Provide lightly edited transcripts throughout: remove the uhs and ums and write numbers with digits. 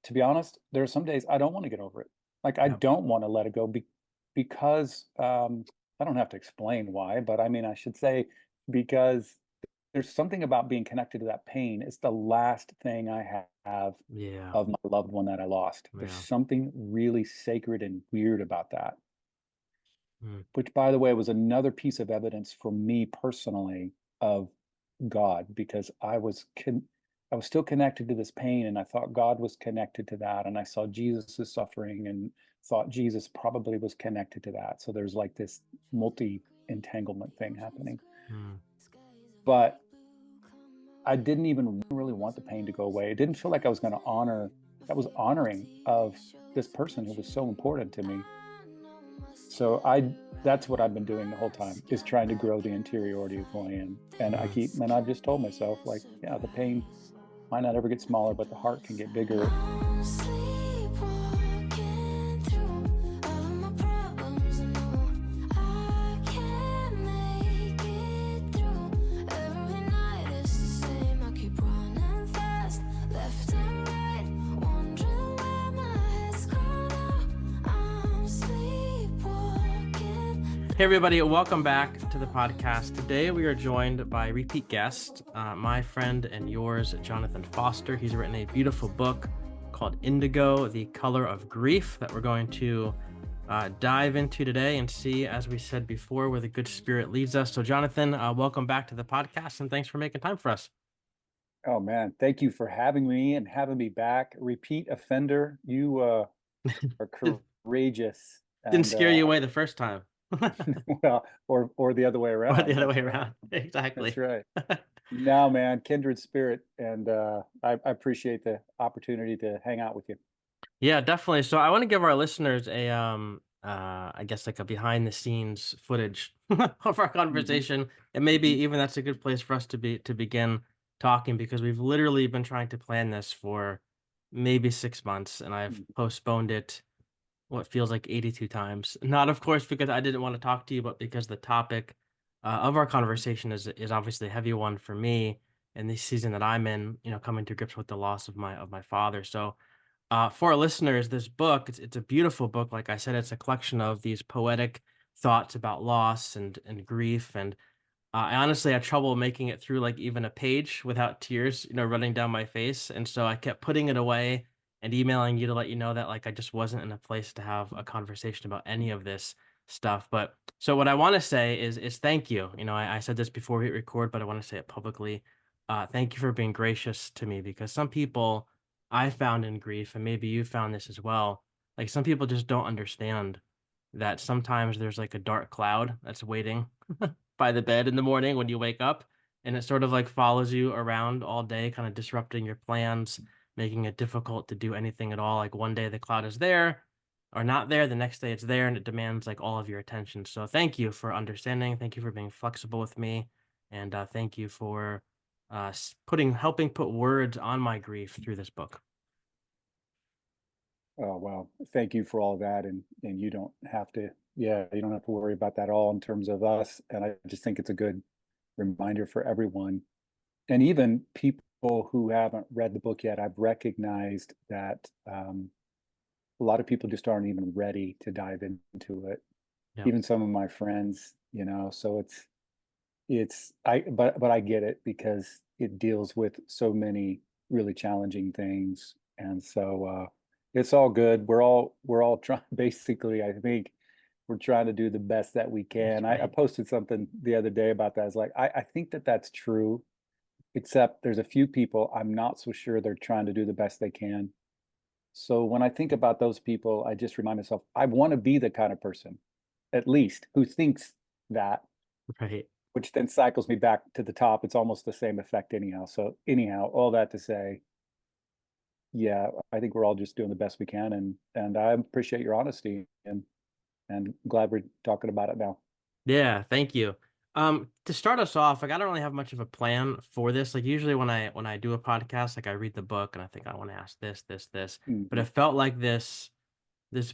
to be honest, there are some days I don't want to get over it. Like I Yeah. don't want to let it go because I don't have to explain why, but I mean I should say because there's something about being connected to that pain. It's the last thing I have Yeah. of my loved one that I lost. There's Yeah. something really sacred and weird about that, Mm. which by the way was another piece of evidence for me personally of God because I was still connected to this pain and I thought God was connected to that and I saw Jesus' suffering and thought Jesus probably was connected to that. So there's like this multi entanglement thing happening. Mm. But I didn't even really want the pain to go away. It didn't feel like I was going to honor that was honoring of this person who was so important to me. So I that's what I've been doing the whole time is trying to grow the interiority of who I am. And I've just told myself like, yeah, the pain might not ever get smaller, but the heart can get bigger. Mm. Hey everybody, welcome back to the podcast. Today we are joined by a repeat guest, my friend and yours, Jonathan Foster. He's written a beautiful book called Indigo, The Color of Grief, that we're going to dive into today and see, as we said before, where the good spirit leads us. So Jonathan, welcome back to the podcast and thanks for making time for us. Oh man, thank you for having me and having me back. Repeat offender, you are Did- courageous Didn't and scare you away the first time. well, or the other way Or the around. other way That's right. around. That's Exactly. right. No, man, kindred spirit, and I appreciate the opportunity to hang out with you. Yeah, definitely. So I want to give our listeners a I guess like a behind the scenes footage of our Hmm. conversation. And maybe Hmm. even that's a good place for us to begin talking because we've literally been trying to plan this for maybe 6 months and I've postponed it what feels like 82 times. Not of course because I didn't want to talk to you, but because the topic of our conversation is obviously a heavy one for me in this season that I'm in, coming to grips with the loss of my father. So for our listeners, this book, it's a beautiful book. Like I said, it's a collection of these poetic thoughts about loss and grief. And I honestly had trouble making it through like even a page without tears, running down my face. And so I kept putting it away and emailing you to let you know that like I just wasn't in a place to have a conversation about any of this stuff. But so what I want to say is thank you. I said this before we hit record, but I want to say it publicly. Thank you for being gracious to me because some people I found in grief, and maybe you found this as well. Like some people just don't understand that sometimes there's like a dark cloud that's waiting by the bed in the morning when you wake up, and it sort of like follows you around all day, kind of disrupting your plans, making it difficult to do anything at all. Like one day the cloud is there or not there, the next day it's there and it demands like all of your attention. So thank you for understanding. Thank you for being flexible with me. And thank you for helping put words on my grief through this book. Oh, well, thank you for all that. And you don't have to, yeah, you don't have to worry about that at all in terms of us. And I just think it's a good reminder for everyone. And even people who haven't read the book yet, I've recognized that a lot of people just aren't even ready to dive into it. Yeah. Even some of my friends, so but I get it because it deals with so many really challenging things. And so it's all good. We're all trying basically, I think we're trying to do the best that we That's can. I right. posted something the other day about that. It's like I think that that's true, except there's a few people I'm not so sure they're trying to do the best they can. So when I think about those people, I just remind myself, I want to be the kind of person, at least, who thinks that, Right. which then cycles me back to the top. It's almost the same effect anyhow. So anyhow, all that to say, yeah, I think we're all just doing the best we can, and I appreciate your honesty and glad we're talking about it now. Yeah, thank you. To start us off, like I don't really have much of a plan for this. Like usually when I do a podcast, like I read the book and I think I want to ask this. But it Mhm. felt like this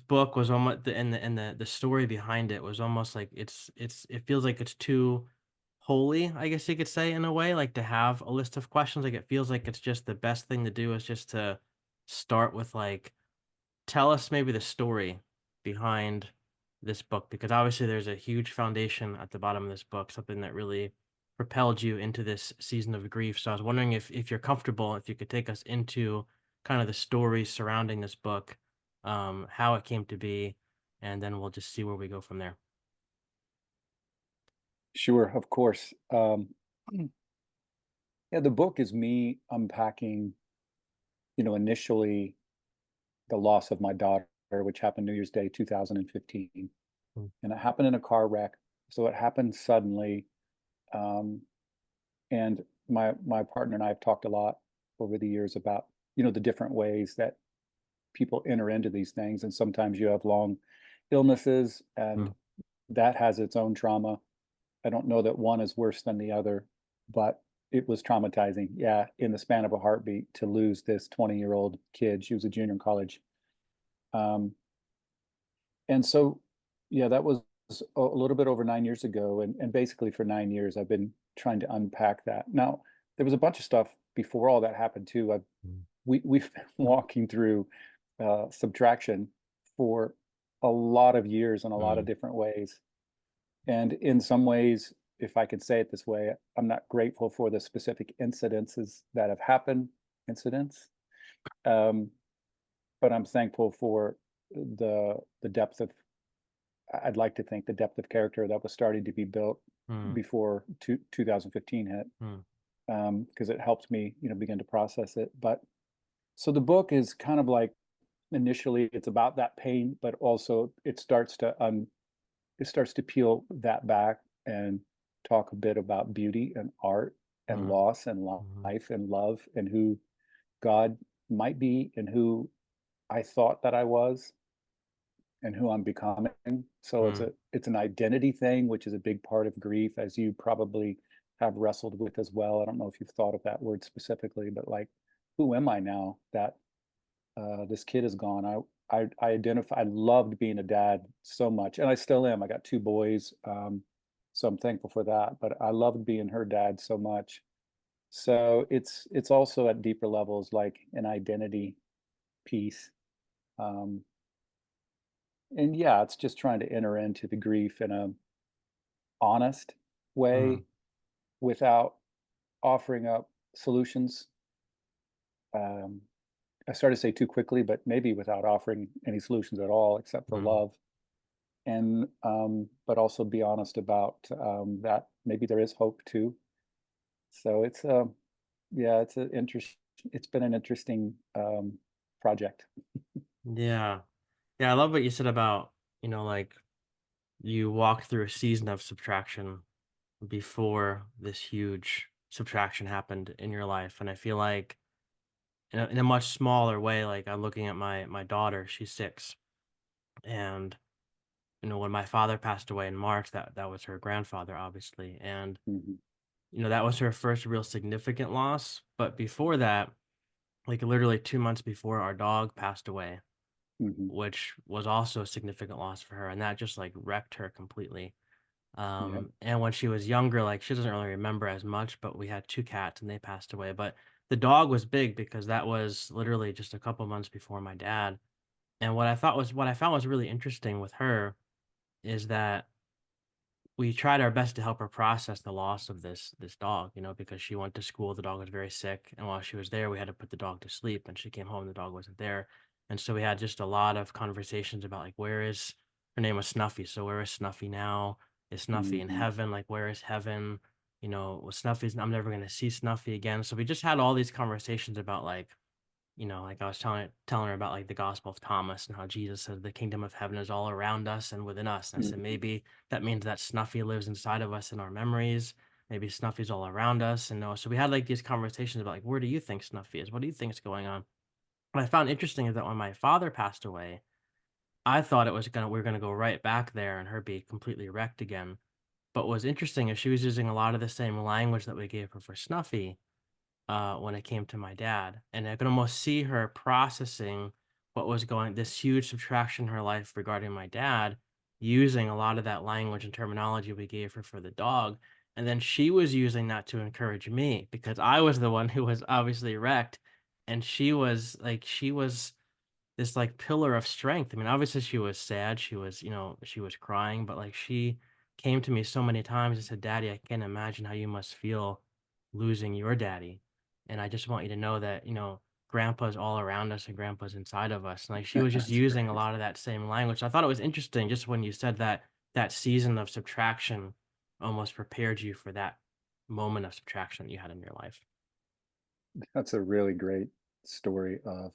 book was almost the story behind it was almost like it feels like it's too holy, I guess you could say in a way, like to have a list of questions. Like it feels like it's just the best thing to do is just to start with like tell us maybe the story behind this book because obviously there's a huge foundation at the bottom of this book, something that really propelled you into this season of grief. So I was wondering if you're comfortable, if you could take us into kind of the story surrounding this book, how it came to be, and then we'll just see where we go from there. Sure, of course. Yeah, the book is me unpacking, initially the loss of my daughter, which happened New Year's Day 2015. Mm, And it happened in a car wreck. So it happened suddenly. Um, and my partner and I have talked a lot over the years about, the different ways that people enter into these things. And sometimes you have long illnesses, and mm, that has its own trauma. I don't know that one is worse than the other, but it was traumatizing. Yeah, in the span of a heartbeat to lose this 20-year-old kid. She was a junior in college. Um, and so, yeah, that was a little bit over 9 years ago. And basically for 9 years, I've been trying to unpack that. Now, there was a bunch of stuff before all that happened too. mm, We've been walking through subtraction for a lot of years in a lot of mm, different ways. And in some ways, if I could say it this way, I'm not grateful for the specific incidences that have happened, incidents, um, but I'm thankful for the depth of, I'd like to think, the depth of character that was starting to be built mm, before 2015 hit, mm, because it helped me, begin to process it. But so the book is kind of like, initially it's about that pain, but also it starts to peel that back and talk a bit about beauty and art and mm, loss and mm, life and love and who God might be and who I thought that I was and who I'm becoming. So mm, it's an identity thing, which is a big part of grief, as you probably have wrestled with as well. I don't know if you've thought of that word specifically, but like, who am I now that this kid is gone? I loved being a dad so much, and I still am. I got two boys, so I'm thankful for that. But I loved being her dad so much. So it's also at deeper levels, like an identity piece. Um, and yeah, it's just trying to enter into the grief in a honest mm, way without offering up solutions. Um, I started to say too quickly, but maybe without offering any solutions at all, except for mm. love. And but also be honest about that maybe there is hope too. So yeah, it's been an interesting project. Yeah. Yeah, I love what you said about, like you walked through a season of subtraction before this huge subtraction happened in your life. And I feel like in a much smaller way, like I'm looking at my daughter, she's 6. And when my father passed away in March, that was her grandfather, obviously. And, Mhm, that was her first real significant loss. But before that, like literally 2 months before our dog passed away, mhm. which was also a significant loss for her. And that just like wrecked her completely. Yeah. And when she was younger, like, she doesn't really remember as much, but we had 2 cats and they passed away, but the dog was big because that was literally just a couple months before my dad, and what I found was really interesting with her is that we tried our best to help her process the loss of this dog, because she went to school, the dog was very sick, and while she was there, we had to put the dog to sleep, and she came home, the dog wasn't there, and so we had just a lot of conversations about, like, where is her name was Snuffy, so where is Snuffy now? Is Snuffy in Mhm, heaven? Like, where is heaven? Well, Snuffy's I'm never gonna see Snuffy again, so we just had all these conversations about, like, like I was telling her about like the Gospel of Thomas and how Jesus said the kingdom of heaven is all around us and within us. And I said mhm, maybe that means that Snuffy lives inside of us in our memories. Maybe Snuffy's all around us. And no, so we had like these conversations about like where do you think Snuffy is? What do you think is going on? What I found interesting is that when my father passed away, I thought we were gonna go right back there and her be completely wrecked again. But what was interesting is she was using a lot of the same language that we gave her for Snuffy when it came to my dad. And I could almost see her processing this huge subtraction in her life regarding my dad, using a lot of that language and terminology we gave her for the dog. And then she was using that to encourage me because I was the one who was obviously wrecked. and she was this like pillar of strength. I mean, obviously she was sad, she was, she was crying, but like she came to me so many times and said, "Daddy, I can't imagine how you must feel losing your daddy. And I just want you to know that, grandpa's all around us and grandpa's inside of us." And like she was just That's using a great. lot of that same language. So I thought it was interesting just when you said that that season of subtraction almost prepared you for that moment of subtraction that you had in your life. That's a really great story of,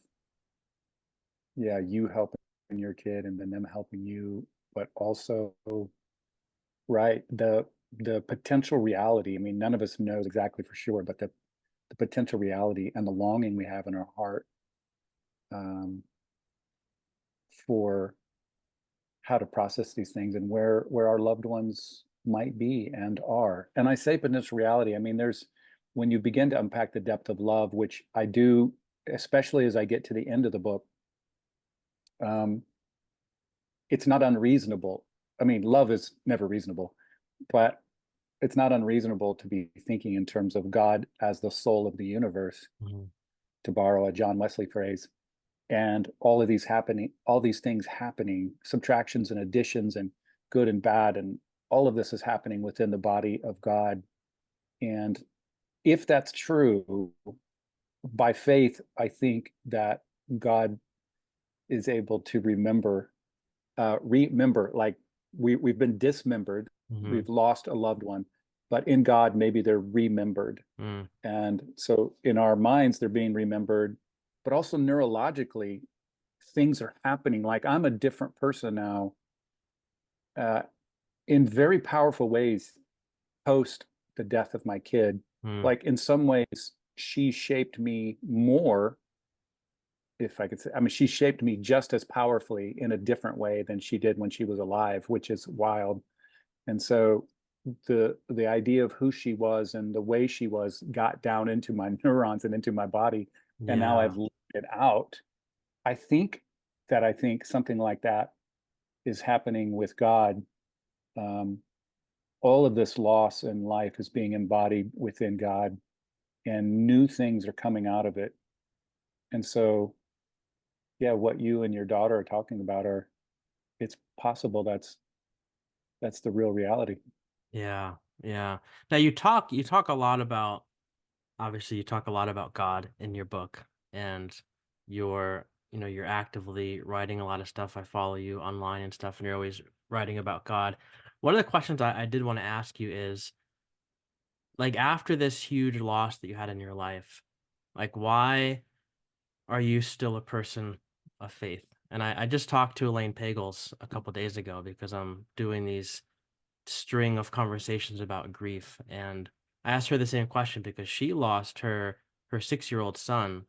yeah, you helping your kid and then them helping you, but also, right, the potential reality. I mean, none of us knows exactly for sure, but the potential reality and the longing we have in our heart, um, for how to process these things and where our loved ones might be and are. And I say potential reality. I mean, there's when you begin to unpack the depth of love, which I do, especially as I get to the end of the book, um, it's not unreasonable. I mean, love is never reasonable, but it's not unreasonable to be thinking in terms of God as the soul of the universe, Mhm. to borrow a John Wesley phrase, and all of these happening, all these things happening, subtractions and additions and good and bad, and all of this is happening within the body of God. And if that's true, by faith, I think that God is able to remember, like we've been dismembered, Mhm. we've lost a loved one, but in God, maybe they're remembered. Mm. And so in our minds, they're being remembered, but also neurologically, things are happening. Like I'm a different person now, uh, in very powerful ways post the death of my kid. Mm. Like in some ways, she shaped me more, if I could say. I mean, she shaped me just as powerfully in a different way than she did when she was alive, which is wild. And so the idea of who she was and the way she was got down into my neurons and into my body, and now Yeah. I've lived it out. I think something like that is happening with God. Um, all of this loss in life is being embodied within God, and new things are coming out of it. And so, yeah, what you and your daughter are talking about are, it's possible that's the real reality. Yeah. Yeah. Now you talk a lot about, obviously you talk a lot about God in your book, and you're actively writing a lot of stuff. I follow you online and stuff, and you're always writing about God. One of the questions I did want to ask you is, like, after this huge loss that you had in your life, like, why are you still a person of faith? And I just talked to Elaine Pagels a couple days ago because I'm doing these string of conversations about grief, and I asked her the same question because she lost her 6-year-old son,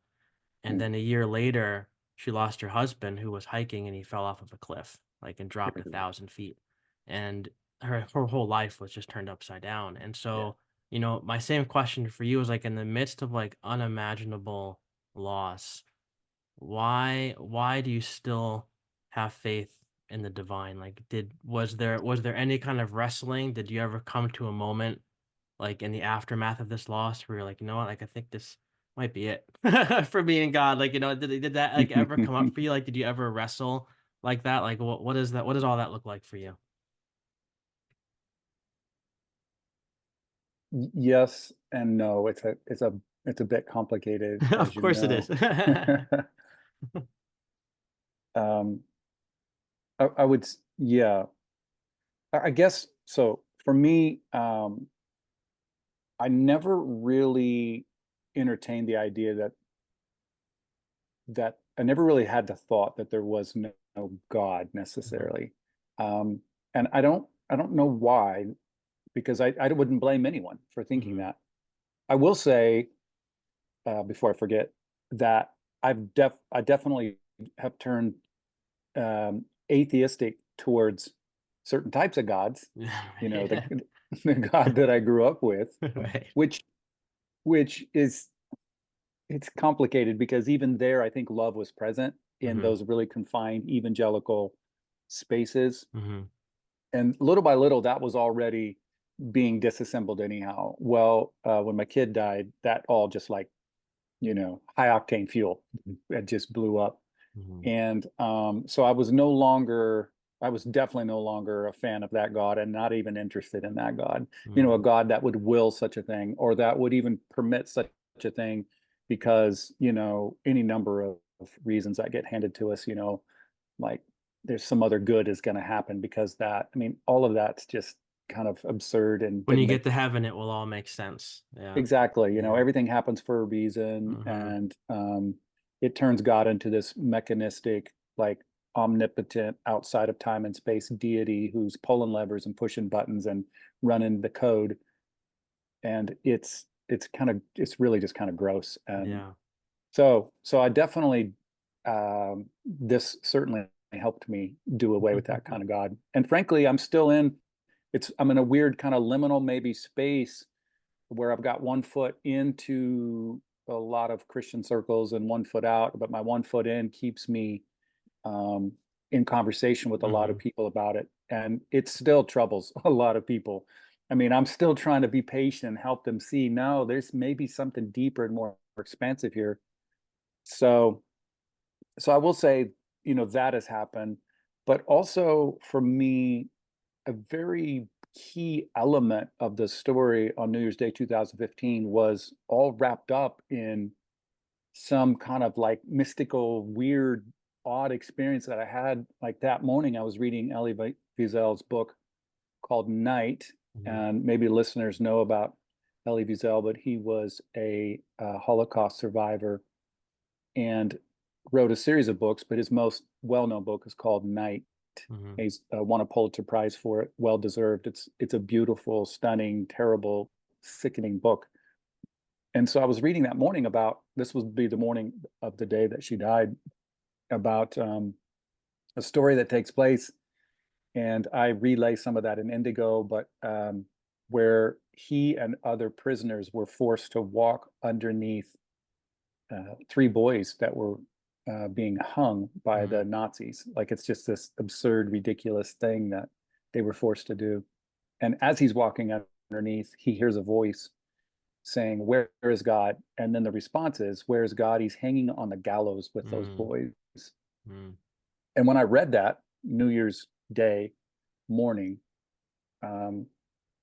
and Mm. then a year later she lost her husband who was hiking and he fell off of a cliff, like, and dropped 1,000 feet, and her whole life was just turned upside down. And Yeah. so, my same question for you is, like, in the midst of like unimaginable loss, why do you still have faith in the divine? Like, did was there any kind of wrestling? Did you ever come to a moment, like, in the aftermath of this loss where you're like, "You know what? Like, I think this might be it for me and God." Like, did that, like, ever come up for you? Like, did you ever wrestle like that? Like, what is that? What does all that look like for you? Yes and no. It's a bit complicated, Of as you course it is. know. um, I would, yeah. I guess so. For me, I never really entertained the idea that I never really had the thought that there was no God Mhm, necessarily. And I don't know why, because I wouldn't blame anyone for thinking mhm, that. I will say, before I forget, that I definitely have turned, atheistic towards certain types of gods. yeah, You know, right. the God that I grew up with, Right. which which is, it's complicated because even there, I think love was present in Mhm, those really confined evangelical spaces, mhm, and little by little, that was already being disassembled anyhow. Well, when my kid died, that all just like, high octane fuel that just blew up. Mhm. And so I was definitely no longer a fan of that God and not even interested in that God. A Mhm. God that would will such a thing or that would even permit such a thing because, any number of reasons that get handed to us, like there's some other good is going to happen because that, I mean, all of that's just kind of absurd and When you didn't get make to heaven, it will all make sense. Yeah. exactly, Yeah. everything happens for a reason, Mhm. and it turns God into this mechanistic, like omnipotent, outside of time and space deity who's pulling levers and pushing buttons and running the code, and it's really just kind of gross. And Yeah. so I definitely this certainly helped me do away with that kind of God. And frankly, I'm in a weird kind of liminal maybe space where I've got one foot into a lot of Christian circles and one foot out, but my one foot in keeps me um, in conversation with a lot of Mhm. people about it. And it still troubles a lot of people. I mean, I'm still trying to be patient and help them see, no, there's maybe something deeper and more expansive here. So, so I will say, that has happened, but also for me, a very key element of the story on New Year's Day 2015 was all wrapped up in some kind of like mystical, weird, odd experience that I had. Like that morning, I was reading Elie Wiesel's book called Night, Mhm. and maybe listeners know about Elie Wiesel, but he was a Holocaust survivor and wrote a series of books, but his most well-known book is called Night. Mhm. He's won a Pulitzer Prize for it, well deserved. It's a beautiful, stunning, terrible, sickening book. And so I was reading that morning about this would be the morning of the day that she died, about a story that takes place, and I relay some of that in Indigo, but where he and other prisoners were forced to walk underneath three boys that were being hung by the Mhm. Nazis. Like it's just this absurd, ridiculous thing that they were forced to do. And as he's walking underneath, he hears a voice saying, "Where is God?" And then the response is, "Where is God? He's hanging on the gallows with those Mhm. boys." Mhm. And when I read that New Year's Day morning, um,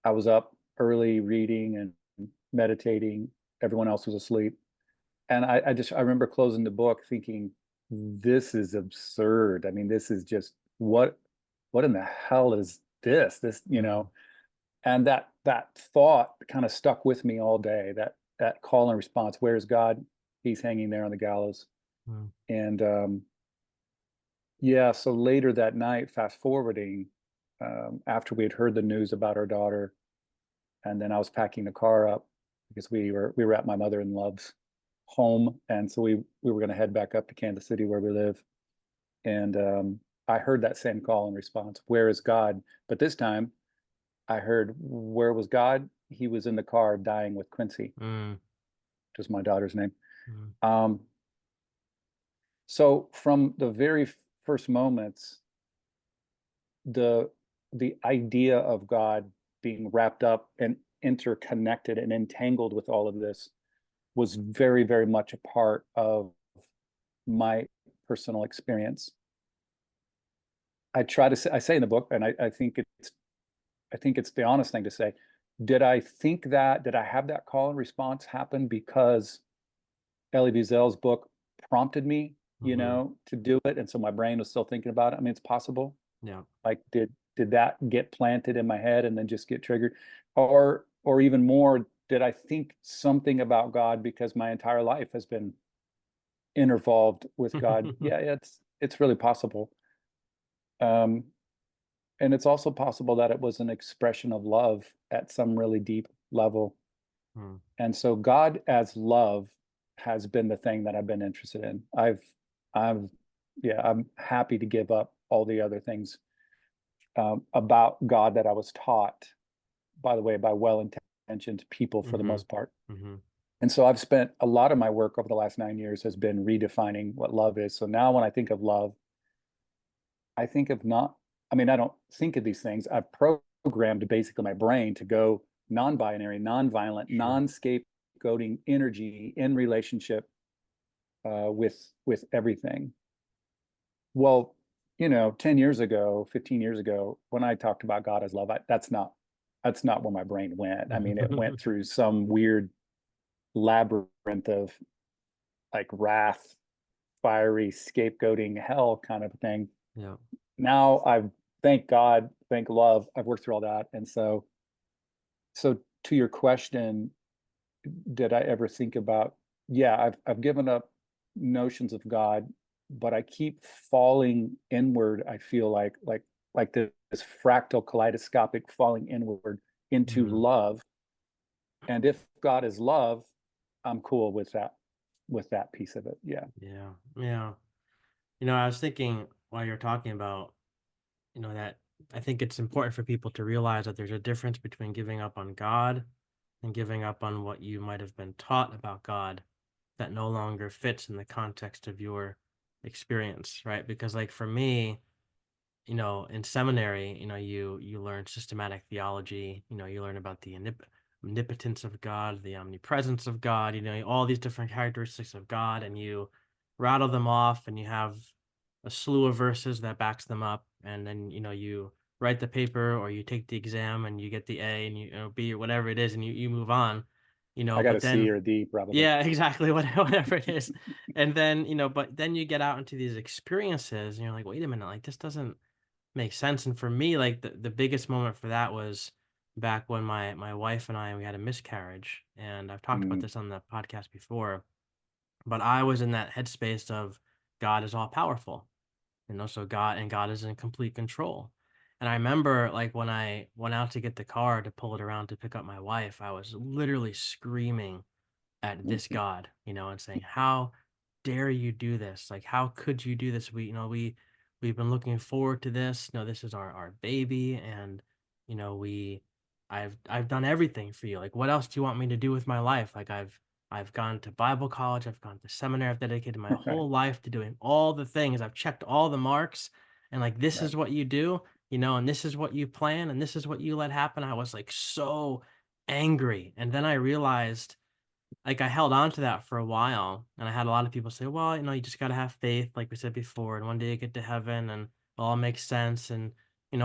I was up early reading and meditating. Everyone else was asleep. And I remember closing the book thinking, this is absurd. I mean, this is just what in the hell is this? Mhm. And that thought kind of stuck with me all day. That call and response, where's God? He's hanging there on the gallows. Mhm. And yeah, so later that night, fast forwarding, after we had heard the news about our daughter, and then I was packing the car up because we were at my mother-in-law's home, and so we were going to head back up to Kansas City where we live. And I heard that same call and response, "Where is God?" But this time I heard, "Where was God? He was in the car dying with Quincy," Mhm. which is my daughter's name. Mhm. Um, so from the very first moments, the the idea of God being wrapped up and interconnected and entangled with all of this was very, very much a part of my personal experience. I say in the book, and I think it's the honest thing to say. Did I have that call and response happen because Elie Wiesel's book prompted me, Mhm. to do it, and so my brain was still thinking about it? I mean, it's possible. Yeah. Like, did that get planted in my head and then just get triggered, or even more, did I think something about God because my entire life has been involved with God? Yeah, it's really possible. Um, and it's also possible that it was an expression of love at some really deep level. Mhm. And so God as love has been the thing that I've been interested in. I've, yeah, I'm happy to give up all the other things about God that I was taught, by the way, by well-intentioned people for the Mhm. most part. Mhm. And so I've spent a lot of my work over the last 9 years has been redefining what love is. So now when I think of love, I think of not, I mean, I don't think of these things. I've programmed basically my brain to go non-binary, non-violent, Sure. non-scapegoating energy in relationship with everything. Well, 10 years ago, 15 years ago, when I talked about God as love, that's not where my brain went. I mean, it went through some weird labyrinth of like wrath, fiery scapegoating hell kind of thing. Yeah. Now I've thank God, thank love, I've worked through all that. And so to your question, did I ever think about, yeah, I've given up notions of God, but I keep falling inward. I feel like this fractal kaleidoscopic falling inward into Mhm. love. And if God is love, I'm cool with that piece of it. Yeah. Yeah. Yeah. I was thinking while you're talking about, that I think it's important for people to realize that there's a difference between giving up on God and giving up on what you might have been taught about God that no longer fits in the context of your experience, right? Because like for me, in seminary, you learn systematic theology, you learn about the omnipotence of God, the omnipresence of God, all these different characteristics of God, and you rattle them off and you have a slew of verses that backs them up. And then, you write the paper or you take the exam and you get the A and B or whatever it is, and you move on, I got a but C then or a D probably. yeah, exactly. Whatever it is. And then, but then you get out into these experiences and you're like, wait a minute, like this doesn't makes sense. And for me, like the biggest moment for that was back when my wife and we had a miscarriage. And I've talked about Mm, this on the podcast before, but I was in that headspace of God is all powerful, so God is in complete control. And I remember like when I went out to get the car to pull it around to pick up my wife, I was literally screaming at this mm, God, and saying, "How dare you do this? Like, how could you do this? We've been looking forward to this. This is our baby, and you know, we, I've done everything for you. Like, what else do you want me to do with my life? Like, I've gone to Bible college, I've gone to seminary, I've dedicated my right, whole life to doing all the things. I've checked all the marks, and like, this right. is what you do, and this is what you plan, and this is what you let happen." I was like so angry, and then I realized like, I held on to that for a while, and I had a lot of people say, "Well, you just gotta have faith," like we said before, "and one day you get to heaven, and it all makes sense, and,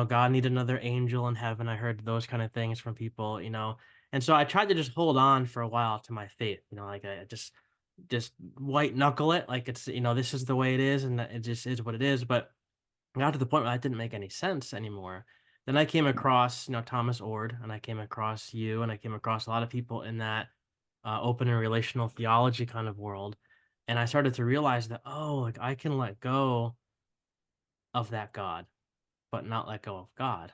God need another angel in heaven." I heard those kinda things from people. And so I tried to just hold on for a while to my faith, like, I just white knuckle it, like it's, this is the way it is, and that it just is what it is, but I got to the point where that didn't make any sense anymore. Then I came across, Thomas Ord, and I came across you, and I came across a lot of people in that open and relational theology kind of world. And I started to realize that, oh, like I can let go of that God, but not let go of God.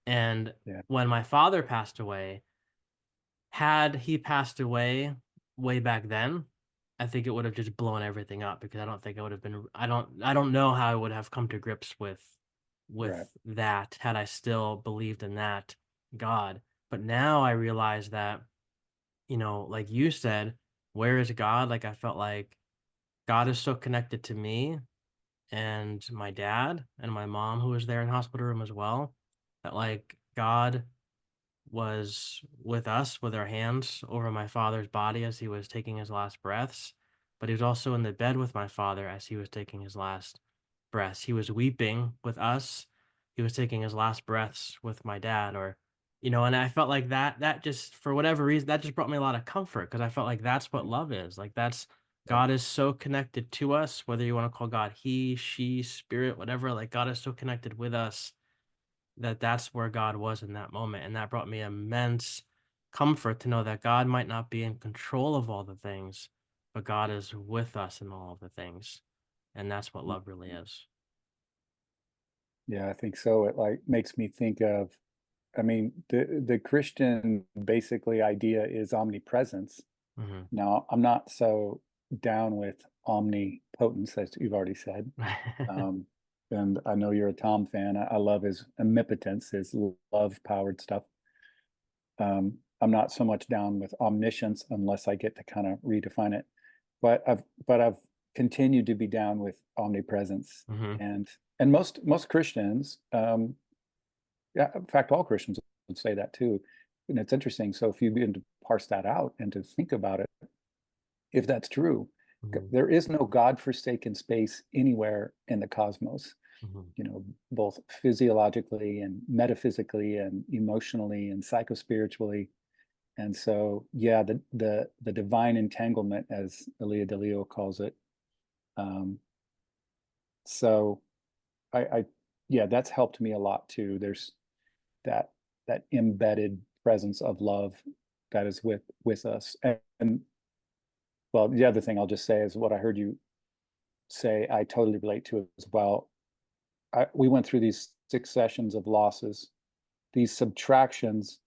And Yeah, when my father passed away, had he passed away way back then, I think it would have just blown everything up because I don't think I would have been I don't know how I would have come to grips right. with that had I still believed in that God. But now I realize that, like you said, where is God? Like I felt like God is so connected to me and my dad and my mom who was there in hospital room as well, that like God was with us with our hands over my father's body as he was taking his last breaths, but he was also in the bed with my father as he was taking his last breaths. He was weeping with us. He was taking his last breaths with my dad, and I felt like that just for whatever reason that just brought me a lot of comfort because I felt like that's what Mm, love is. Like that's right. God is so connected to us, whether you want to call God he, she, spirit, whatever, like God is so connected with us that's where God was in that moment, and that brought me immense comfort to know that God might not be in control of all the things, but God is with us in all of the things, and that's what love really Mhm. is. Yeah, I think so. It like makes me think of, I mean, the Christian basically idea is omnipresence. Mhm. Now, I'm not so down with omnipotence, as you've already said. Um, and I know you're a Tom fan. I love his omnipotence, his love powered stuff. I'm not so much down with omniscience unless I get to kind of redefine it. But I've continued to be down with omnipresence. Mhm. And most Christians, yeah, in fact, all Christians would say that too. And it's interesting. So if you begin to parse that out and to think about it, if that's true, Mhm, There is no God-forsaken space anywhere in the cosmos, mhm. both physiologically and metaphysically and emotionally and psychospiritually. And so, yeah, the divine entanglement, as Elia Delio calls it. Um, so I yeah, that's helped me a lot too. There's that that embedded presence of love that is with us. And well, the other thing I'll just say is what I heard you say, I totally relate to as well. We went through these 6 sessions of losses, these subtractions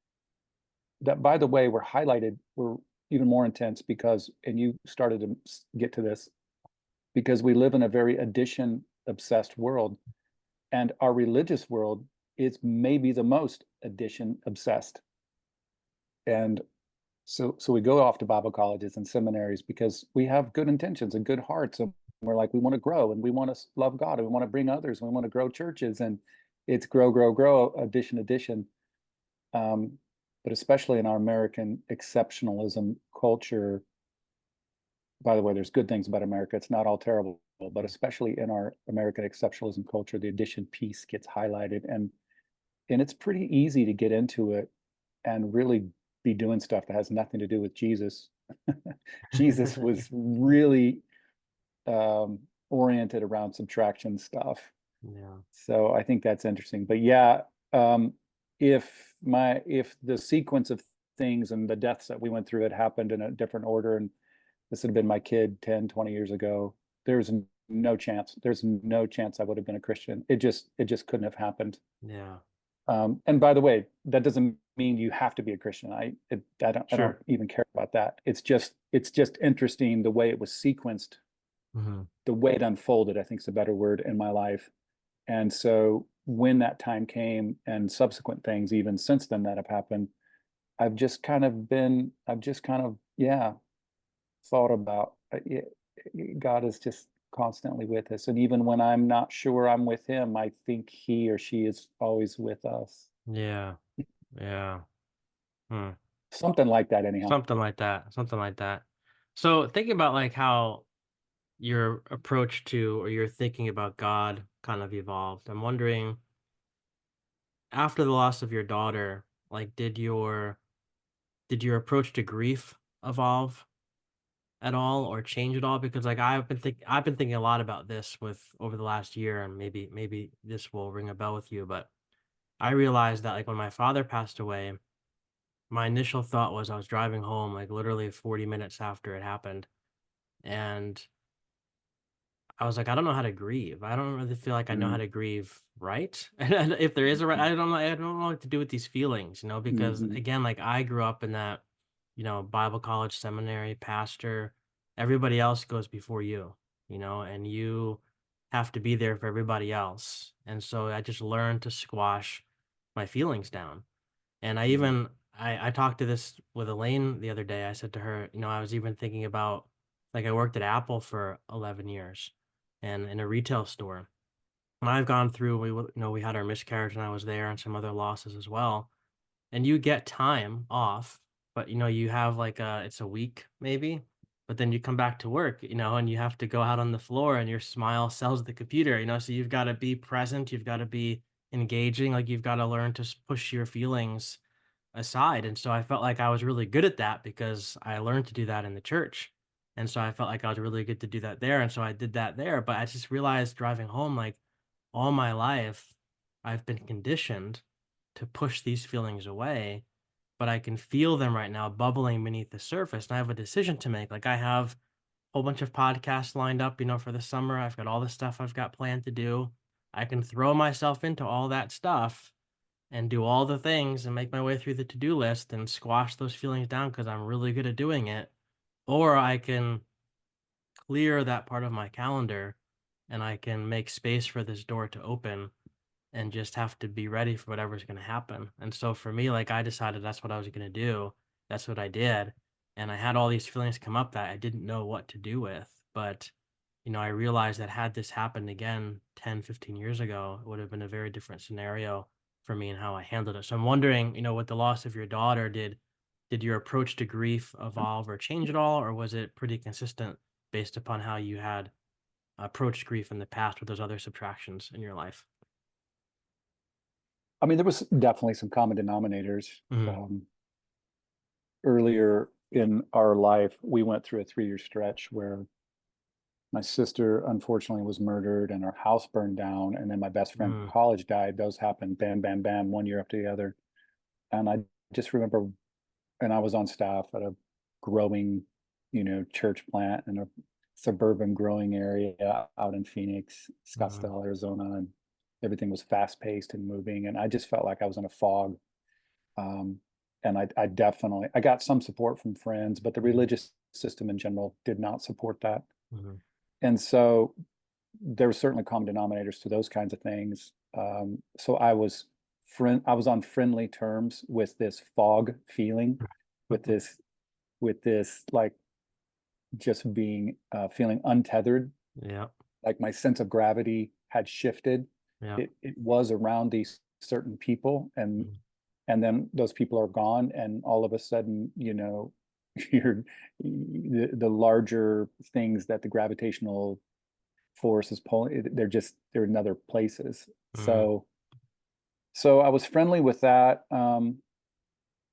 that, by the way, were highlighted, were even more intense because, and you started to get to this, because we live in a very addition obsessed world, and our religious world is maybe the most addition obsessed. And so we go off to Bible colleges and seminaries because we have good intentions and good hearts, and we're like, we want to grow and we want to love God and we want to bring others and we want to grow churches, and it's grow, grow, grow, addition, addition. Um, but especially in our American exceptionalism culture, by the way, there's good things about America. It's not all terrible, but especially in our American exceptionalism culture, the addition piece gets highlighted, and it's pretty easy to get into it and really be doing stuff that has nothing to do with Jesus. Jesus was really oriented around subtraction stuff. Yeah, So I think that's interesting. But yeah, um, if the sequence of things and the deaths that we went through had happened in a different order, and this had been my kid 10, 20 years ago, there's no chance. There's no chance I would have been a Christian. It just couldn't have happened. yeah, And by the way, that doesn't mean you have to be a Christian. I don't sure. even care about that. It's just interesting the way it was sequenced, Mhm. the way it unfolded, I think is a better word in my life. And so when that time came and subsequent things even since then that have happened, yeah, thought about God is just constantly with us. And even when I'm not sure I'm with him, I think he or she is always with us. Yeah, yeah. Hmm. Something like that, anyhow. Something like that, something like that. So, thinking about, like, how your approach to or your thinking about God kind of evolved, I'm wondering, after the loss of your daughter, like, did your approach to grief evolve at all or change at all? Because, like, I've been thinking a lot about this with over the last year, and maybe this will ring a bell with you, but I realized that, like, when my father passed away, my initial thought was I was driving home, like, literally 40 minutes after it happened, and I was like, "I don't know how to grieve. I don't really feel like I know how Mm, to grieve right." And if there is a right, I don't know what to do with these feelings, because mhm, again, like, I grew up in that, Bible college, seminary, pastor, everybody else goes before you, and you have to be there for everybody else. And so I just learned to squash my feelings down. And mm, I talked to this with Elaine the other day. I said to her, I was even thinking about, like, I worked at Apple for 11 years and in a retail store. And I've gone through, we had our miscarriage and I was there and some other losses as well. And you get time off, but you have like it's a week maybe, but then you come back to work, and you have to go out on the floor and your smile sells the computer, so you've got to be present, you've got to be engaging, like you've got to learn to push your feelings aside. And so I felt like I was really good at that because I learned to do that in the church. And so I felt like I was really good to do that there. And so I did that there. But I just realized driving home, like, all my life, I've been conditioned to push these feelings away, but I can feel them right now bubbling beneath the surface. And I have a decision to make. Like, I have a whole bunch of podcasts lined up, for the summer. I've got all the stuff I've got planned to do. I can throw myself into all that stuff and do all the things and make my way through the to-do list and squash those feelings down because I'm really good at doing it. Or I can clear that part of my calendar and I can make space for this door to open and just have to be ready for whatever's going to happen. And so for me, like, I decided that's what I was going to do. That's what I did. And I had all these feelings come up that I didn't know what to do with. But, I realized that had this happened again 10, 15 years ago, it would have been a very different scenario for me and how I handled it. So I'm wondering, with the loss of your daughter, did your approach to grief evolve or change at all, or was it pretty consistent based upon how you had approached grief in the past with those other subtractions in your life? I mean, there was definitely some common denominators. Mhm. Earlier in our life, we went through a 3-year stretch where my sister unfortunately was murdered and our house burned down, and then my best friend from Mm, college died. Those happened bam, bam, bam, one year after the other. And I just remember, and I was on staff at a growing, church plant in a suburban growing area out in Phoenix, mhm, Scottsdale, Arizona, and everything was fast paced and moving. And I just felt like I was in a fog. Um, and I definitely I got some support from friends, but the mhm, religious system in general did not support that. mhm, And so there were certainly common denominators to those kinds of things. So I was on friendly terms with this fog feeling, with this like just being feeling untethered, yeah, like my sense of gravity had shifted. yeah, It was around these certain people, and mhm, then those people are gone, and all of a sudden, you're the larger things that the gravitational force is pulling, they're in other places. mhm, So I was friendly with that.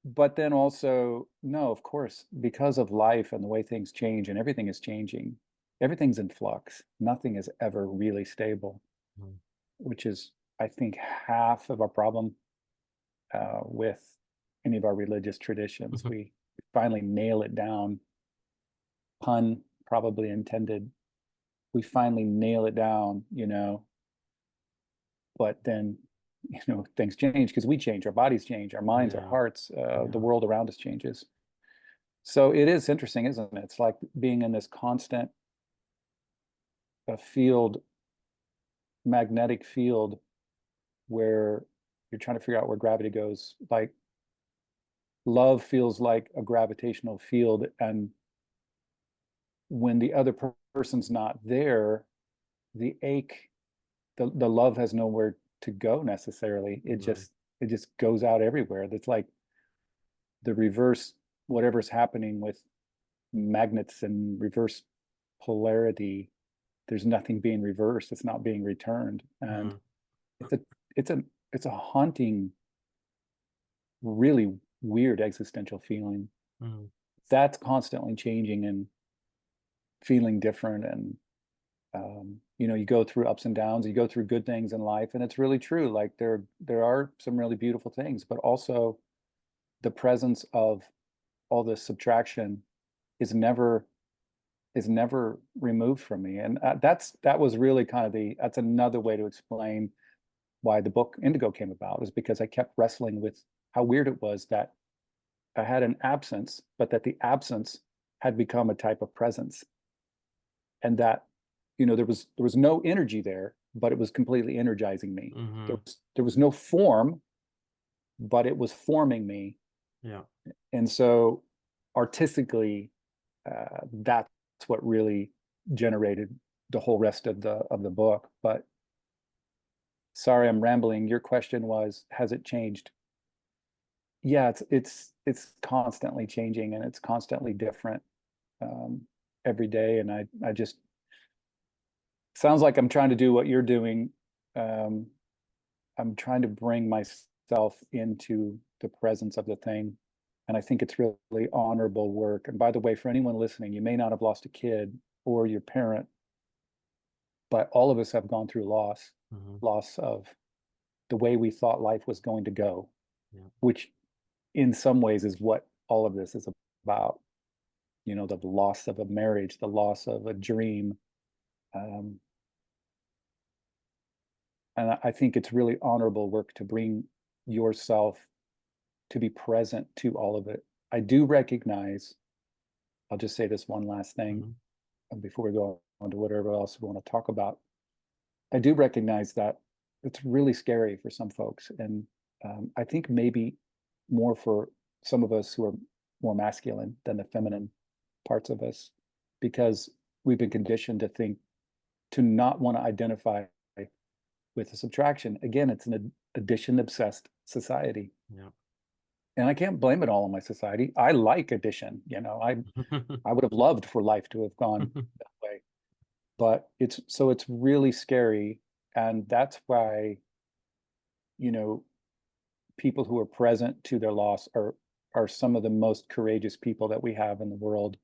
But then also, no, of course, because of life and the way things change and everything is changing, everything's in flux. Nothing is ever really stable, mhm, which is, I think, half of our problem with any of our religious traditions. mhm, We finally nail it down, pun probably intended. We finally nail it down, but then, things change because we change, our bodies change, our minds, our yeah, hearts, the yeah, world around us changes. So it is interesting, isn't it? It's like being in this constant field, magnetic field, where you're trying to figure out where gravity goes. Like love feels like a gravitational field, and when the other person's not there, the ache, the love has nowhere to go necessarily. It mhm, just it just goes out everywhere. That's like the reverse, whatever's happening with magnets and reverse polarity, there's nothing being reversed, it's not being returned. And mhm, it's a it's a it's a haunting, really weird existential feeling mhm, that's constantly changing and feeling different. And you go through ups and downs, you go through good things in life, and it's really true. Like there are some really beautiful things, but also the presence of all this subtraction is never removed from me. And that was really kind of that's another way to explain why the book Indigo came about, is because I kept wrestling with how weird it was that I had an absence, but that the absence had become a type of presence. And that, there was no energy there, but it was completely energizing me. mhm, There was no form, but it was forming me. yeah, And so artistically, that's what really generated the whole rest of the book. But sorry, I'm rambling. Your question was, has it changed? Yeah, it's constantly changing and it's constantly different, um, every day. And I just sounds like I'm trying to do what you're doing. Um, I'm trying to bring myself into the presence of the thing. And I think it's really honorable work. And by the way, for anyone listening, you may not have lost a kid or your parent, but all of us have gone through mhm, loss of the way we thought life was going to go, yeah, which in some ways is what all of this is about. The loss of a marriage, the loss of a dream. Um, and I think it's really honorable work to bring yourself to be present to all of it. I do recognize, I'll just say this one last thing mhm, before we go on to whatever else we want to talk about. I do recognize that it's really scary for some folks. And I think maybe more for some of us who are more masculine than the feminine parts of us, because we've been conditioned to not want to identify with the subtraction. Again, it's an addition obsessed society. yeah. And I can't blame it all on my society. I like addition. I would have loved for life to have gone But it's really scary, and that's why, you know, people who are present to their loss are some of the most courageous people that we have in the world.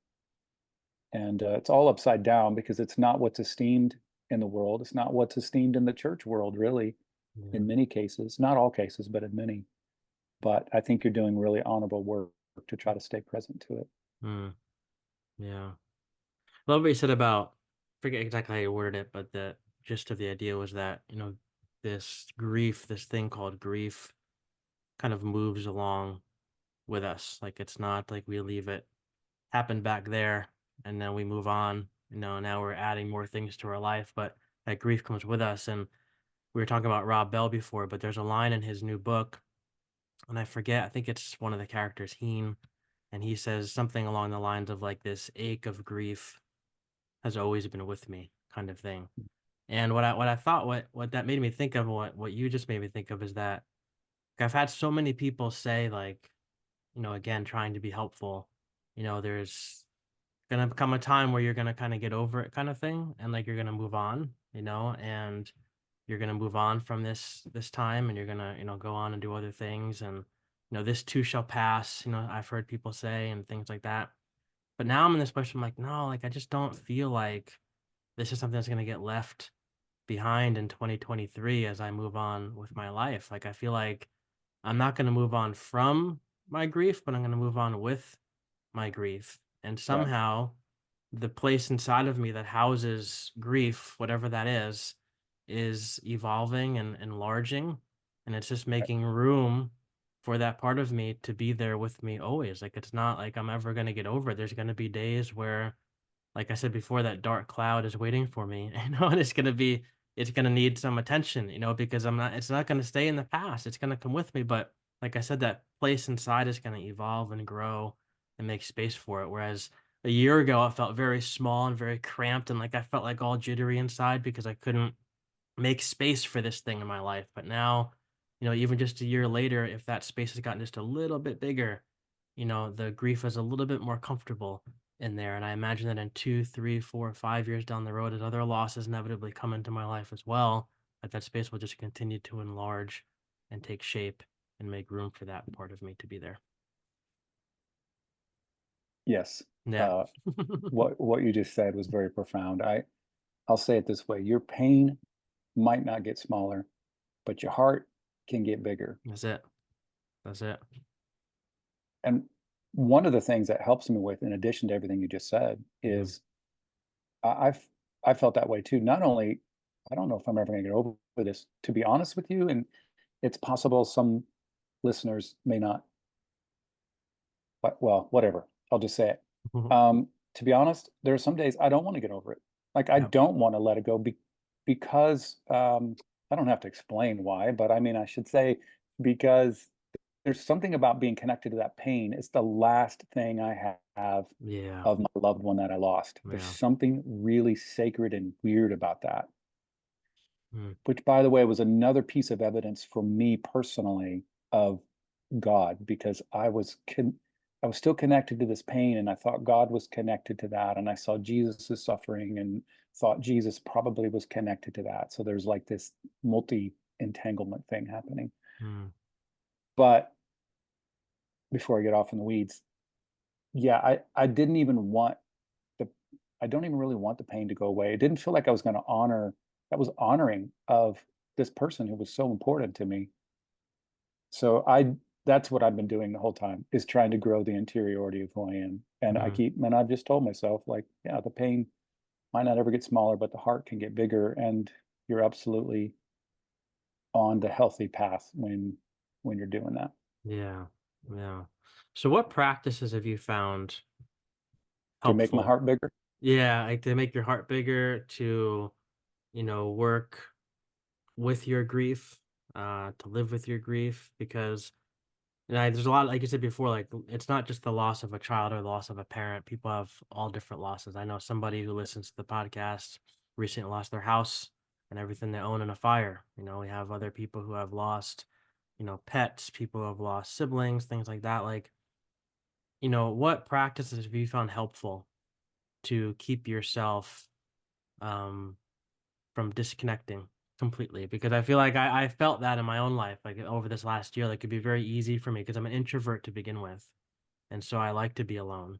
And it's all upside down because it's not what's esteemed in the world. It's not what's esteemed in the church world, really, Yeah. in many cases, not all cases, but in many. But I think you're doing really honorable work to try to stay present to it. Mm, yeah. Love what you said about, forget exactly how you worded it, but the gist of the idea was that, this grief, this thing called grief kind of moves along with us. Like it's not like we leave it happen back there and then we move on. Now we're adding more things to our life, but that grief comes with us. And we were talking about Rob Bell before, but there's a line in his new book, and I forget, I think it's one of the characters, Heen, and he says something along the lines of like this ache of grief has always been with me kind of thing. And what I thought what that made me think of, what you just made me think of, is that I've had so many people say like, again, trying to be helpful, there's gonna come a time where you're gonna kind of get over it kind of thing, and like you're gonna move on, and you're gonna move on from this time, and you're gonna, go on and do other things, and this too shall pass, I've heard people say and things like that. But now I'm in this question, I'm like, no, like I just don't feel like this is something that's gonna get left behind in 2023 as I move on with my life. Like I feel like I'm not going to move on from my grief, but I'm going to move on with my grief. And Right. somehow the place inside of me that houses grief, whatever that is evolving and enlarging. And it's just Right. making room for that part of me to be there with me always. Like it's not like I'm ever going to get over it. There's going to be days where, like I said before, that dark cloud is waiting for me, and it's gonna need some attention, because it's not gonna stay in the past. It's gonna come with me. But like I said, that place inside is gonna evolve and grow and make space for it. Whereas a year ago, I felt very small and very cramped, and like I felt like all jittery inside because I couldn't make space for this thing in my life. But now, even just a year later, if that space has gotten just a little bit bigger, the grief is a little bit more comfortable in there. And I imagine that in 2, 3, 4, 5 years down the road, as other losses inevitably come into my life as well, that space will just continue to enlarge and take shape and make room for that part of me to be there. Yes. Yeah. Uh, what you just said was very profound. I'll say it this way: your pain might not get smaller, but your heart can get bigger. That's it. That's it. And one of the things that helps me with, in addition to everything you just said, Hmm. is I've I felt that way too. Not only, I don't know if I'm ever going to get over this, to be honest with you, and it's possible some listeners may not, but well, whatever. I'll just say it. To be honest, there are some days I don't want to get over it. Like I Yep. don't want to let it go because I don't have to explain why, but I mean I should say because there's something about being connected to that pain. It's the last thing I have Yeah. of my loved one that I lost. There's Yeah. something really sacred and weird about that, Mm. which, by the way, was another piece of evidence for me personally of God, because I was still connected to this pain, and I thought God was connected to that, and I saw Jesus' suffering and thought Jesus probably was connected to that. So there's like this multi entanglement thing happening. Mm. But before I get off in the weeds, yeah, I didn't even want the I don't even really want the pain to go away. It didn't feel like I was going to honor that was honoring of this person who was so important to me. So I that's what I've been doing the whole time, is trying to grow the interiority of who I am. Mm. And I've just told myself, like, yeah, the pain might not ever get smaller, but the heart can get bigger. And you're absolutely on the healthy path when you're doing that. Yeah. Yeah. So what practices have you found To make my helpful? heart bigger. Yeah, like to make your heart bigger, to, work with your grief, to live with your grief, because there's a lot, like you said before, like it's not just the loss of a child or the loss of a parent. People have all different losses. I know somebody who listens to the podcast recently lost their house and everything they own in a fire. We have other people who have lost, pets, people who have lost siblings, things like that. Like, what practices have you found helpful to keep yourself um, from disconnecting completely because I feel like I felt that in my own life, like over this last year, like it'd be very easy for me because I'm an introvert to begin with. And so I like to be alone.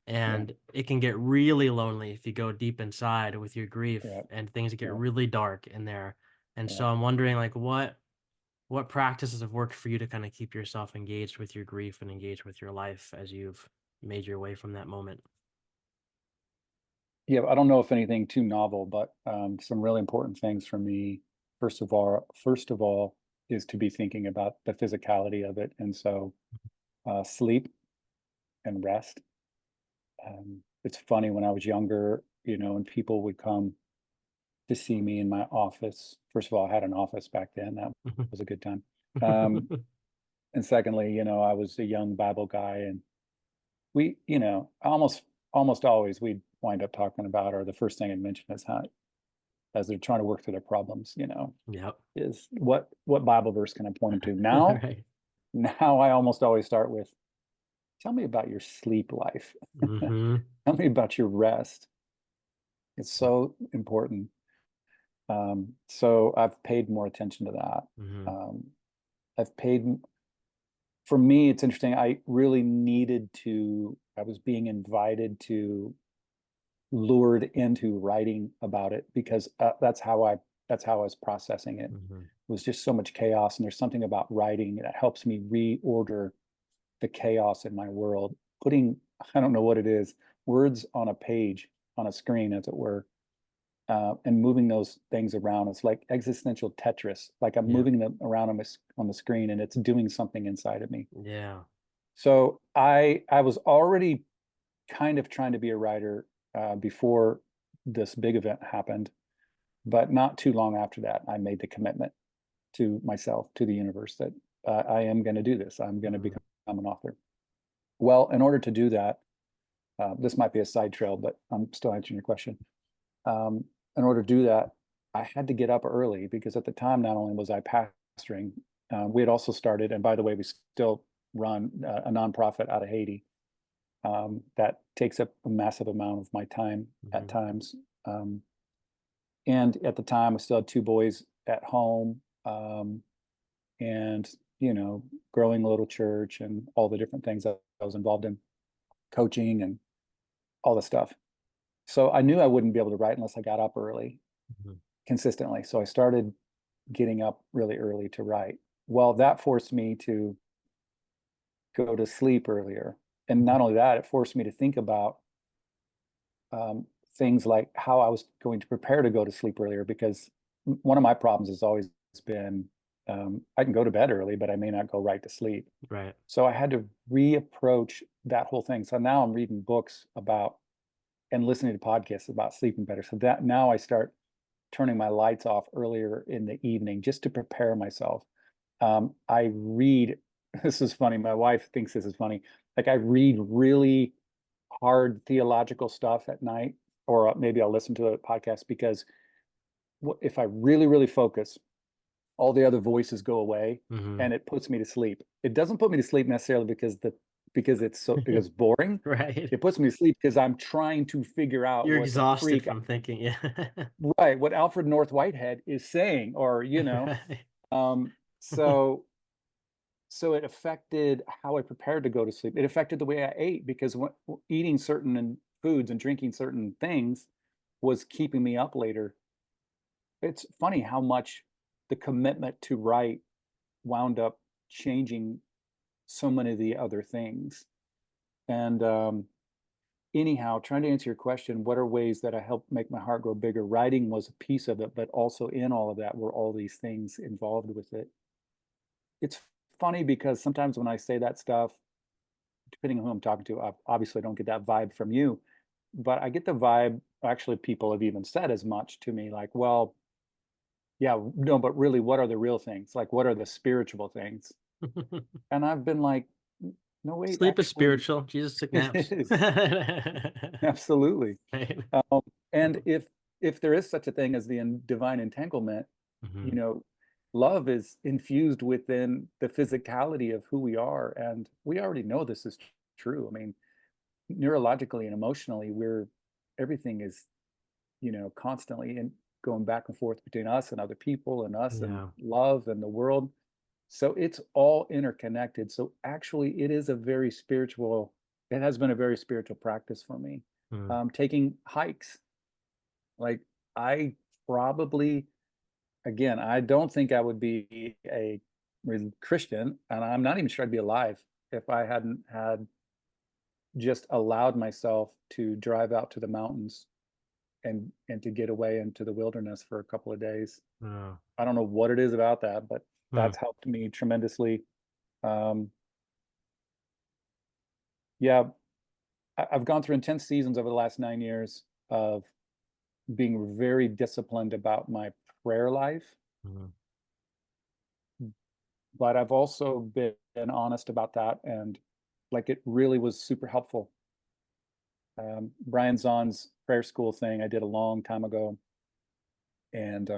Yeah. And it can get really lonely if you go deep inside with your grief Yeah. and things get Yeah. really dark in there. And Yeah. so I'm wondering like what practices have worked for you to kind of keep yourself engaged with your grief and engaged with your life as you've made your way from that moment? Yeah. I don't know if anything too novel, but some really important things for me. First of all, is to be thinking about the physicality of it, and so sleep and rest. It's funny when I was younger, and people would come to see me in my office. First of all, I had an office back then. That was a good time. Um, and secondly, I was a young Bible guy, and we, almost always we'd wind up talking about, or the first thing I'd mention is how, as they're trying to work through their problems, Yep. is what Bible verse can I point them to? Now, Right. now I almost always start with, tell me about your sleep life. Mhm. Tell me about your rest. It's so important. So I've paid more attention to that. Mhm. Um, I've paid, for me, it's interesting. I was being invited to, lured into writing about it because that's how I was processing it. It Mhm. was just so much chaos. And there's something about writing that helps me reorder the chaos in my world, putting, I don't know what it is, words on a page, on a screen, as it were, and moving those things around. It's like existential Tetris. Like I'm Yeah. moving them around on the screen, and it's doing something inside of me. Yeah. So I was already kind of trying to be a writer before this big event happened, but not too long after that, I made the commitment to myself, to the universe, that I am going to do this. I'm going to Mhm. become an author. Well, in order to do that, this might be a side trail, but I'm still answering your question. Um, in order to do that, I had to get up early because at the time, not only was I pastoring, we had also started, and by the way, we still run a nonprofit out of Haiti that takes up a massive amount of my time at Mhm. times. And at the time, I still had two boys at home, and growing a little church and all the different things that I was involved in, coaching and all the stuff. So I knew I wouldn't be able to write unless I got up early Mhm. consistently. So I started getting up really early to write. Well, that forced me to go to sleep earlier. And Mhm. not only that, it forced me to think about um, things like how I was going to prepare to go to sleep earlier, because one of my problems has always been I can go to bed early, but I may not go right to sleep. Right. So I had to reapproach that whole thing. So now I'm reading books about and listening to podcasts about sleeping better. So that now I start turning my lights off earlier in the evening just to prepare myself. I read, this is funny. My wife thinks this is funny. Like I read really hard theological stuff at night, or maybe I'll listen to a podcast because if I really, really focus, all the other voices go away Mhm. and it puts me to sleep. It doesn't put me to sleep necessarily because it's boring. Right. It puts me to sleep because I'm trying to figure out You're what the exhausted freak, from thinking, yeah. right, what Alfred North Whitehead is saying, or Right. um, so so it affected how I prepared to go to sleep. It affected the way I ate because eating certain foods and drinking certain things was keeping me up later. It's funny how much the commitment to write wound up changing so many of the other things. And anyhow, trying to answer your question, what are ways that I help make my heart grow bigger? Writing was a piece of it, but also in all of that were all these things involved with it. It's funny because sometimes when I say that stuff, depending on who I'm talking to, I obviously don't get that vibe from you, but I get the vibe. Actually, people have even said as much to me, like, well, yeah, no, but really, what are the real things? Like, what are the spiritual things? And I've been like, no, wait, Sleep is actually, spiritual. Jesus took it naps. is. Absolutely. Right. And if there is such a thing as the divine entanglement, you Mhm. know, love is infused within the physicality of who we are. And we already know this is true. I mean, neurologically and emotionally, everything is constantly and going back and forth between us and other people and us and Yeah. love and the world. So it's all interconnected. So actually, it has been a very spiritual practice for me. Mm, Taking hikes, like I probably, again, I don't think I would be a Christian, and I'm not even sure I'd be alive if I hadn't had just allowed myself to drive out to the mountains and to get away into the wilderness for a couple of days. yeah. I don't know what it is about that, but Mm, that's helped me tremendously. Um, yeah, I've gone through intense seasons over the last 9 years of being very disciplined about my prayer life, mhm, but I've also been honest about that, and like it really was super helpful. Brian Zahn's prayer school thing I did a long time ago, and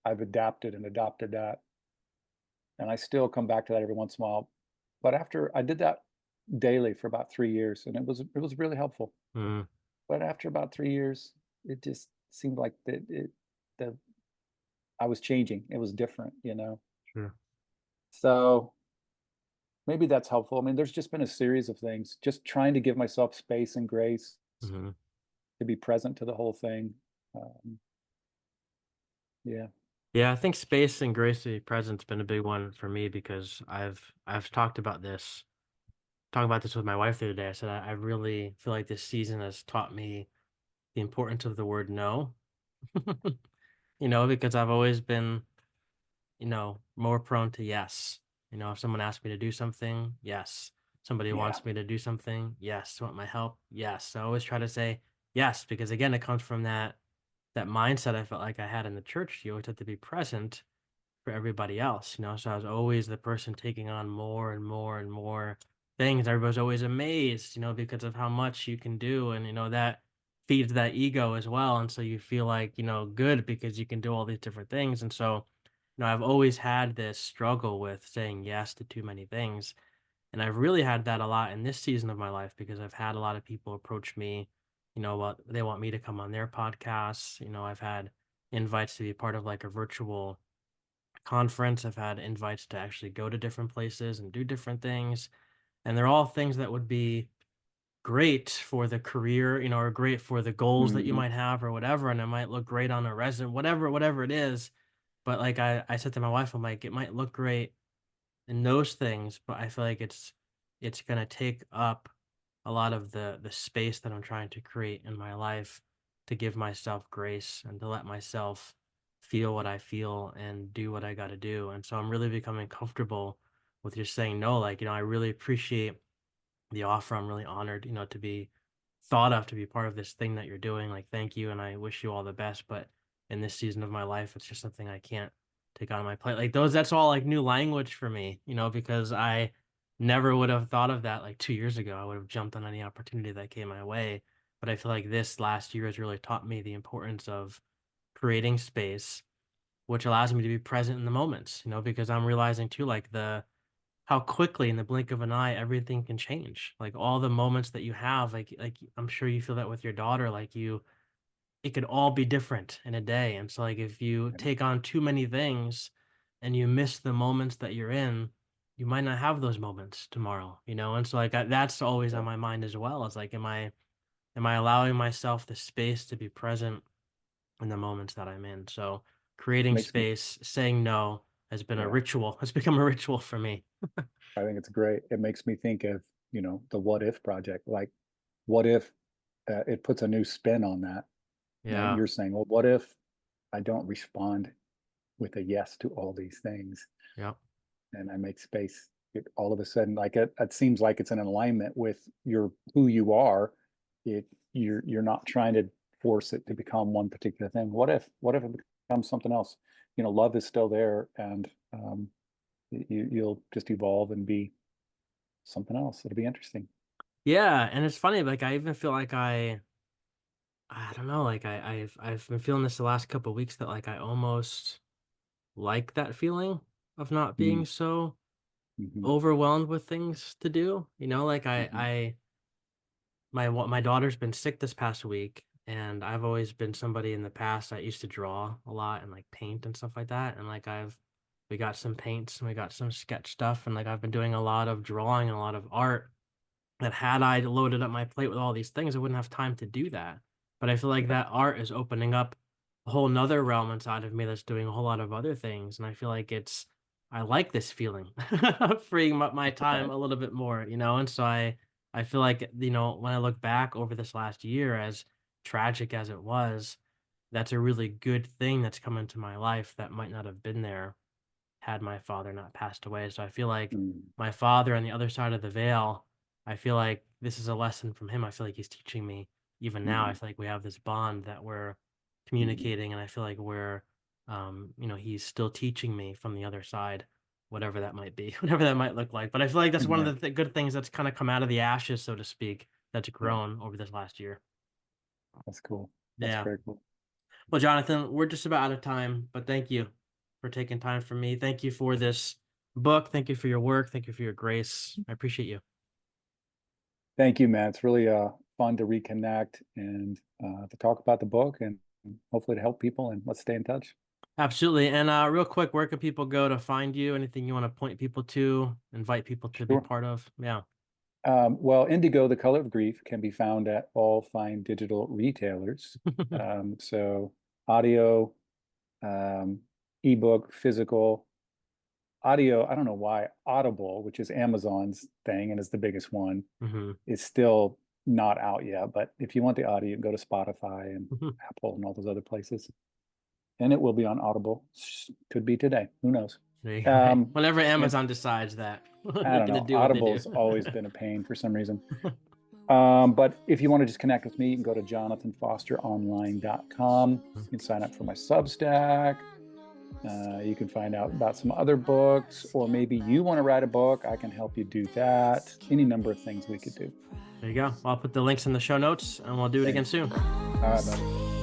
I've adapted and adopted that, and I still come back to that every once in a while. But after I did that daily for about 3 years, and it was really helpful. mm, But after about 3 years, it just seemed like the I was changing. It was different. sure. So maybe that's helpful. I mean, there's just been a series of things, just trying to give myself space and grace Mhm. to be present to the whole thing. Um, yeah. Yeah, I think space and grace to be present's been a big one for me because I've talked about this with my wife the other day. I said I really feel like this season has taught me the importance of the word no. Because I've always been, more prone to yes. If someone asks me to do something, yes. Somebody Yeah. wants me to do something, yes. Want my help, yes. So I always try to say yes because again, it comes from that mindset I felt like I had in the church. You always have to be present for everybody else. So I was always the person taking on more and more and more things. Everybody's always amazed, because of how much you can do. And, that feeds that ego as well. And so you feel like, good because you can do all these different things. And so, I've always had this struggle with saying yes to too many things. And I've really had that a lot in this season of my life because I've had a lot of people approach me, what they want me to come on their podcasts. I've had invites to be part of like a virtual conference. I've had invites to actually go to different places and do different things. And they're all things that would be great for the career, or great for the goals that you Hmm. might have or whatever. And it might look great on a resume, whatever it is. But like I said to my wife, I'm like, it might look great in those things, but I feel like it's gonna take up a lot of the space that I'm trying to create in my life to give myself grace and to let myself feel what I feel and do what I gotta do. And so I'm really becoming comfortable with just saying no. Like, I really appreciate the offer. I'm really honored, to be thought of to be part of this thing that you're doing. Like, thank you, and I wish you all the best. But in this season of my life, it's just something I can't take on my plate. Like that's all like new language for me, because I never would have thought of that like 2 years ago. I would have jumped on any opportunity that came my way. But I feel like this last year has really taught me the importance of creating space, which allows me to be present in the moments, because I'm realizing too, like how quickly in the blink of an eye everything can change. Like all the moments that you have, like I'm sure you feel that with your daughter, like it could all be different in a day. And so like if you take on too many things and you miss the moments that you're in, you might not have those moments tomorrow. And so like that's always on Yep. my mind as well. Is like, am I allowing myself the space to be present in the moments that I'm in? So creating Makes me, space, saying no has been a yeah, ritual. Has become a ritual for me. I think it's great. It makes me think of, the what if project. Like, what if it puts a new spin on that? Yeah. You're saying, well, what if I don't respond with a yes to all these things Yep. and I make space? All of a sudden, like it seems like it's in alignment with your who you are. You're not trying to force it to become one particular thing. What if it becomes something else? Love is still there, and you'll just evolve and be something else. It'll be interesting. Yeah, and it's funny, like I even feel like I don't know, like I've been feeling this the last couple of weeks that like I almost like that feeling of not being Mm, so mhm, overwhelmed with things to do. Like mhm. my daughter's been sick this past week And I've always been somebody in the past that used to draw a lot and like paint and stuff like that. And like we got some paints and we got some sketch stuff. And like I've been doing a lot of drawing and a lot of art that had I loaded up my plate with all these things, I wouldn't have time to do that. But I feel like Yeah. that art is opening up a whole nother realm inside of me that's doing a whole lot of other things. And I feel like I like this feeling of freeing up my time Right. a little bit more, you know? And so I feel like, you know, when I look back over this last year, as tragic as it was, that's a really good thing that's come into my life that might not have been there had my father not passed away. So I feel like Mm, my father on the other side of the veil, I feel like this is a lesson from him. I feel like he's teaching me even now. I mhm, feel like we have this bond that we're mhm. communicating, and I feel like you know, he's still teaching me from the other side, whatever that might be, whatever that might look like. But I feel like that's one of Yeah. the good things that's kind of come out of the ashes, so to speak, that's Yeah. grown over this last year. That's cool. That's Yeah. very cool. Well, Jonathan, we're just about out of time, but thank you for taking time for me. Thank you for this book. Thank you for your work. Thank you for your grace. I appreciate you. Thank you, man. It's really fun to reconnect and to talk about the book and hopefully to help people. And let's stay in touch. Absolutely. And real quick, where can people go to find you? Anything you want to point people to, invite people to be Sure. part of? Yeah. Well, Indigo, The Color of Grief, can be found at all fine digital retailers. So audio, um, ebook, physical, audio. I don't know why Audible, which is Amazon's thing and is the biggest one, Hmm. is still not out yet. But if you want the audio, you can go to Spotify and Apple and all those other places. And it will be on Audible. Could be today. Who knows? There you go. Hey, Um, whenever and Amazon decides that I they're don't gonna know. do what they do. Audible's always been a pain for some reason. But if you want to just connect with me, you can go to jonathanfosteronline.com. You can sign up for my Substack. You can find out about some other books, or maybe you want to write a book. I can help you do that. Any number of things we could do. There you go. I'll put the links in the show notes and we'll do it again Thanks. soon. All right, buddy.